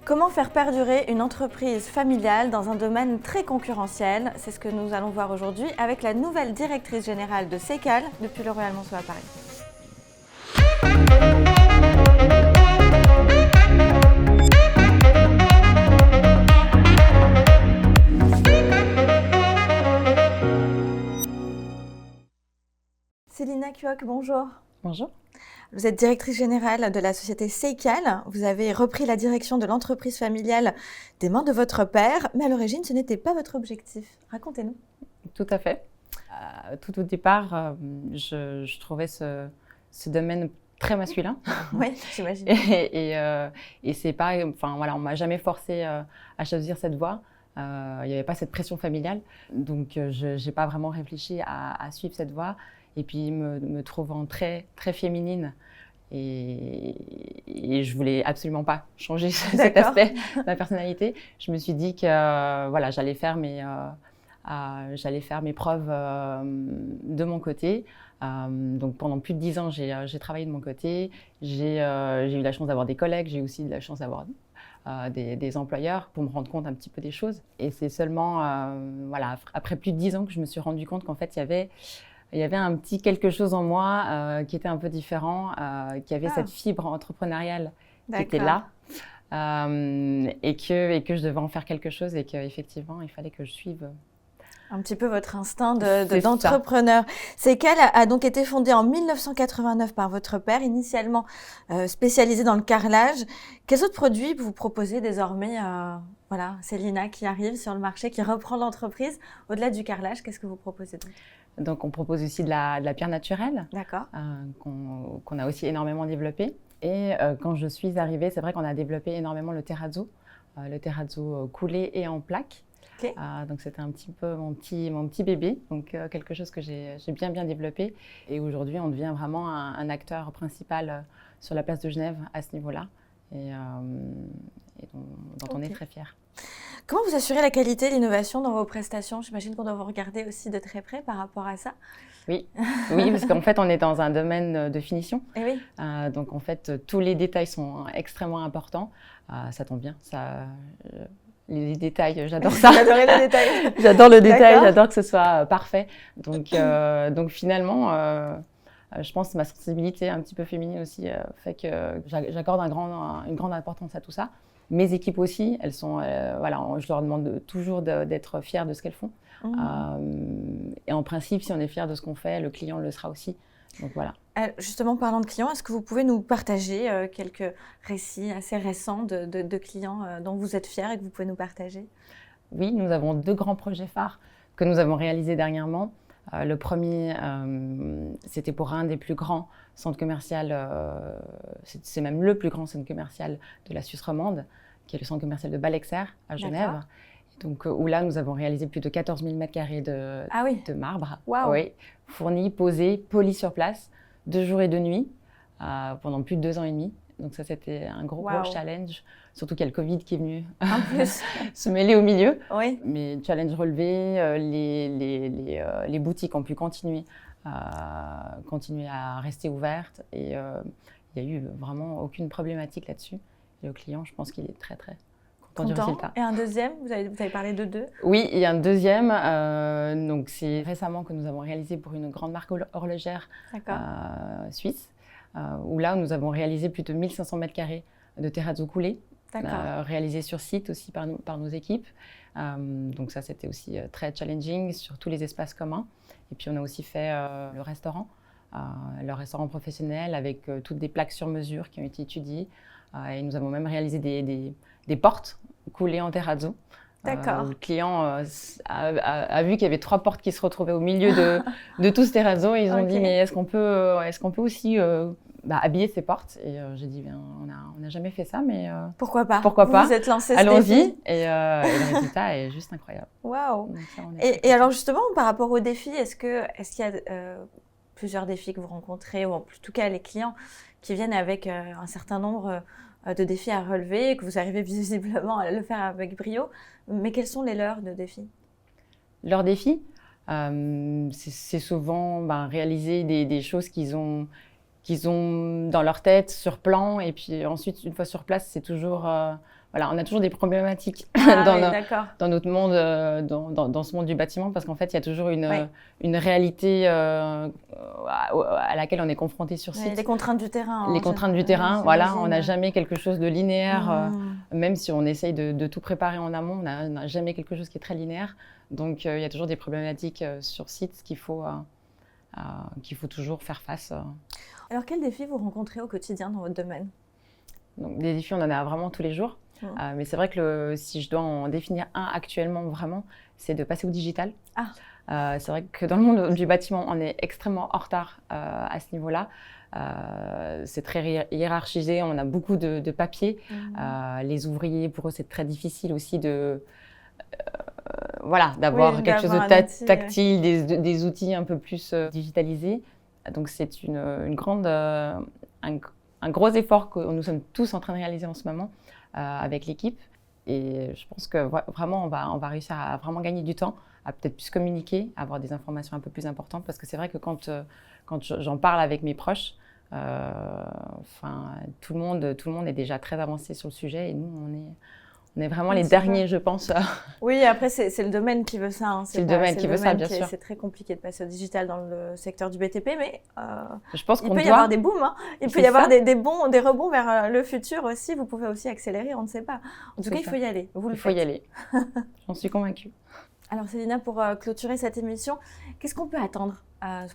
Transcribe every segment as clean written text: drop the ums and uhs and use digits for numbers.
Comment faire perdurer une entreprise familiale dans un domaine très concurrentiel? C'est ce que nous allons voir aujourd'hui avec la nouvelle directrice générale de Seychelles depuis le Royal Monceau à Paris. Célina Kuok, bonjour. Bonjour. Vous êtes directrice générale de la société Seychelles. Vous avez repris la direction de l'entreprise familiale des mains de votre père, mais à l'origine, ce n'était pas votre objectif. Racontez-nous. Tout à fait. Tout au départ, je trouvais ce domaine très masculin. Oui, j'imagine. et c'est pas, enfin voilà, on m'a jamais forcé à choisir cette voie. Il n'y avait pas cette pression familiale, donc je n'ai pas vraiment réfléchi à suivre cette voie. Et puis me trouvant très très féminine et je voulais absolument pas changer cet aspect de ma personnalité. Je me suis dit que voilà, j'allais faire mes preuves de mon côté. Donc pendant plus de 10 ans, j'ai travaillé de mon côté. J'ai eu la chance d'avoir des collègues, j'ai aussi eu la chance d'avoir des employeurs pour me rendre compte un petit peu des choses. Et c'est seulement voilà, après plus de 10 ans que je me suis rendu compte qu'en fait, il y avait un petit quelque chose en moi qui était un peu différent, qui avait cette fibre entrepreneuriale qui était là, et que je devais en faire quelque chose et qu'effectivement, il fallait que je suive. Un petit peu votre instinct d'entrepreneur. Seychelles a donc été fondée en 1989 par votre père, initialement spécialisé dans le carrelage. Quels autres produits vous proposez désormais voilà, Célina qui arrive sur le marché, qui reprend l'entreprise. Au-delà du carrelage, qu'est-ce que vous proposez donc on propose aussi de la pierre naturelle, qu'on a aussi énormément développé. Et quand je suis arrivée, c'est vrai qu'on a développé énormément le terrazzo coulé et en plaques. Okay. Donc c'était un petit peu mon petit bébé, donc quelque chose que j'ai bien développé. Et aujourd'hui, on devient vraiment un acteur principal sur la place de Genève à ce niveau-là, et dont on est très fiers. Comment vous assurez la qualité et l'innovation dans vos prestations? J'imagine qu'on doit vous regarder aussi de très près par rapport à ça. Oui, parce qu'en fait, on est dans un domaine de finition. Et oui. Donc en fait, tous les détails sont extrêmement importants. Ça tombe bien, les détails, j'adore ça. J'adore les détails. J'adore le détail, j'adore que ce soit parfait. Donc finalement, je pense que ma sensibilité un petit peu féminine aussi fait que j'accorde une grande importance à tout ça. Mes équipes aussi, elles sont, voilà, je leur demande toujours d'être fières de ce qu'elles font. Et en principe, si on est fier de ce qu'on fait, le client le sera aussi. Donc voilà. Justement, parlant de clients, est-ce que vous pouvez nous partager quelques récits assez récents de clients dont vous êtes fiers et que vous pouvez nous partager? Oui, nous avons 2 grands projets phares que nous avons réalisés dernièrement. Le premier, c'était pour un des plus grands centres commerciaux, c'est même le plus grand centre commercial de la Suisse romande, qui est le centre commercial de Ballexer à Genève. Donc, où là, nous avons réalisé plus de 14 000 m² de marbre, fourni, posé, poli sur place, 2 jours et 2 nuits, pendant plus de 2 ans et demi. Donc ça, c'était un gros challenge, surtout qu'il y a le Covid qui est venu en plus se mêler au milieu. Oui. Mais challenge relevé, les boutiques ont pu continuer à rester ouvertes et il n'y a eu vraiment aucune problématique là-dessus. Et le client, je pense qu'il est très, très content du résultat. Et un deuxième, vous avez parlé de 2? Oui, il y a un deuxième. Donc c'est récemment que nous avons réalisé pour une grande marque horlogère suisse. Où là, nous avons réalisé plus de 1500 m² de terrazzo coulé, réalisé sur site aussi par nos équipes. Donc ça, c'était aussi très challenging sur tous les espaces communs. Et puis, on a aussi fait le restaurant professionnel avec toutes des plaques sur mesure qui ont été étudiées. Et nous avons même réalisé des portes coulées en terrazzo. Le client a vu qu'il y avait 3 portes qui se retrouvaient au milieu de tout ce terrazzo et ils ont dit mais est-ce qu'on peut aussi habiller ces portes? Et j'ai dit on n'a jamais fait ça, mais pourquoi pas? Vous êtes lancé allons-y. Et le résultat est juste incroyable. Waouh! Et alors justement par rapport aux défis, est-ce qu'il y a plusieurs défis que vous rencontrez, ou en tout cas les clients qui viennent avec un certain nombre de défis à relever, et que vous arrivez visiblement à le faire avec brio, mais quels sont les leurs de défis? Leurs défis, c'est souvent réaliser des choses qu'ils ont dans leur tête, sur plan, et puis ensuite, une fois sur place, c'est toujours voilà, on a toujours des problématiques dans notre monde, dans ce monde du bâtiment, parce qu'en fait, il y a toujours une réalité à laquelle on est confronté sur site. Les contraintes du terrain. Les contraintes du terrain, voilà, on n'a jamais quelque chose de linéaire, même si on essaye de tout préparer en amont, on n'a jamais quelque chose qui est très linéaire. Donc, il y a toujours des problématiques sur site qu'il faut toujours faire face. Alors, quels défis vous rencontrez au quotidien dans votre domaine? Donc, des défis, on en a vraiment tous les jours. Mais c'est vrai que si je dois en définir un actuellement vraiment, c'est de passer au digital. C'est vrai que dans le monde du bâtiment, on est extrêmement en retard à ce niveau-là. C'est très hiérarchisé, on a beaucoup de papier. Les ouvriers, pour eux, c'est très difficile aussi d'avoir quelque chose de tactile, des outils un peu plus digitalisés. Donc c'est un gros effort que nous sommes tous en train de réaliser en ce moment avec l'équipe. Et je pense que vraiment, on va réussir à vraiment gagner du temps, à peut-être plus communiquer, à avoir des informations un peu plus importantes. Parce que c'est vrai que quand j'en parle avec mes proches, tout le monde est déjà très avancé sur le sujet. Et nous, on est vraiment les derniers, je pense. Oui, après, c'est le domaine qui veut ça. C'est le domaine qui veut ça, bien sûr. C'est très compliqué de passer au digital dans le secteur du BTP, mais je pense il peut y avoir des booms. Il peut y avoir des rebonds vers le futur aussi. Vous pouvez aussi accélérer, on ne sait pas. En tout cas, il faut y aller. Il faut y aller. J'en suis convaincue. Alors, Célina, pour clôturer cette émission, qu'est-ce qu'on peut attendre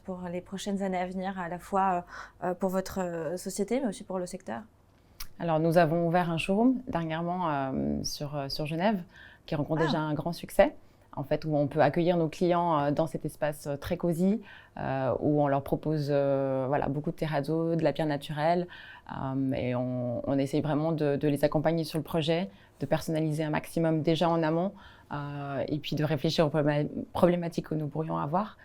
pour les prochaines années à venir, à la fois pour votre société, mais aussi pour le secteur? Alors, nous avons ouvert un showroom dernièrement sur Genève, qui rencontre déjà un grand succès, en fait, où on peut accueillir nos clients dans cet espace très cosy, où on leur propose beaucoup de terrazzo, de la pierre naturelle, et on essaye vraiment de les accompagner sur le projet, de personnaliser un maximum déjà en amont, et puis de réfléchir aux problématiques que nous pourrions avoir.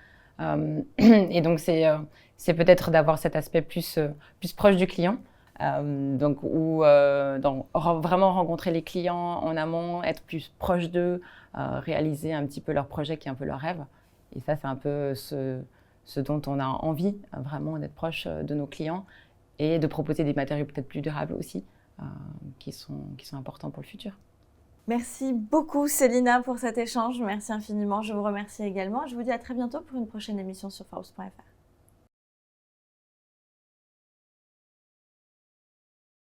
Et donc, c'est peut-être d'avoir cet aspect plus proche du client. Donc vraiment rencontrer les clients en amont, être plus proche d'eux, réaliser un petit peu leur projet qui est un peu leur rêve. Et ça, c'est un peu ce dont on a envie, vraiment d'être proche de nos clients et de proposer des matériaux peut-être plus durables aussi, qui sont importants pour le futur. Merci beaucoup Célina pour cet échange, merci infiniment, je vous remercie également. Je vous dis à très bientôt pour une prochaine émission sur Forbes.fr.